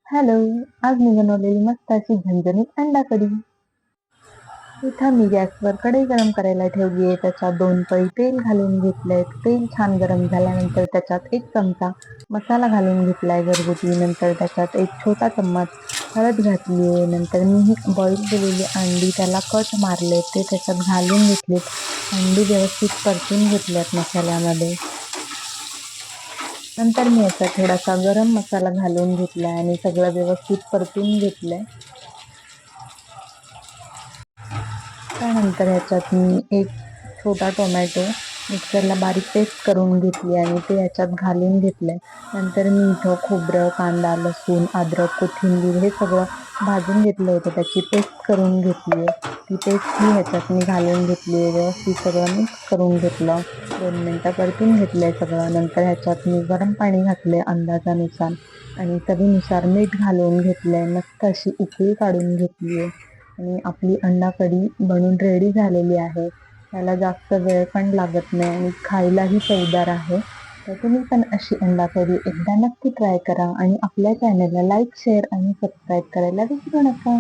Hello. आज मी बनवलेली मस्त अशी झणझणीत अंडा कढी. इथं मी गॅसवर कढई गरम करायला ठेवली आहे. त्याच्यात 2 पळी तेल घालून घेतलंय. तेल छान गरम झाल्यानंतर त्याच्यात 1 चमचा मसाला घालून घेतलाय घरगुती. नंतर त्याच्यात 1 छोटा चम्मच हळद घातली आहे. नंतर मी ही बॉईल केलेली अंडी त्याला कट मारले ते त्याच्यात घालून घेतलेत. अंडी व्यवस्थित परतून घेतल्यात मसाल्यामध्ये. नंतर मी याच्यात थोडासा गरम मसाला घालून घेतलाय आणि सगळं व्यवस्थित परतून घेतलंय. त्यानंतर ह्याच्यात मी 1 छोटा टोमॅटो मिक्सरला बारीक पेस्ट करून घेतली आणि ते ह्याच्यात घालून घेतलंय. नंतर मी इथं खोबरं, कांदा, लसूण, अद्रक, कोथिंबीर हे सगळं भाजून घेतलं होतं. त्याची पेस्ट करून घेतली आहे. ती पेस्ट मी ह्याच्यात घालून घेतली आहे. व्यवस्थित सगळं मिक्स करून घेतलं. 2 मिनिटं परतून घेतलंय सगळं. नंतर ह्याच्यात मी गरम पाणी घातलंय अंदाजानुसार आणि चवीनुसार मीठ घालून घेतलंय. मस्त अशी उकळी काढून घेतली आहे आणि आपली अंडा कढी बनून रेडी झालेली आहे. त्याला जास्त वेळ पण लागत नाही आणि खायलाही चवदार आहे. तर तुम्ही पण अशी अंडा कढी एकदा नक्की ट्राय करा आणि आपल्या चॅनलला लाईक, शेअर आणि सबस्क्राईब करायला विसरू नका.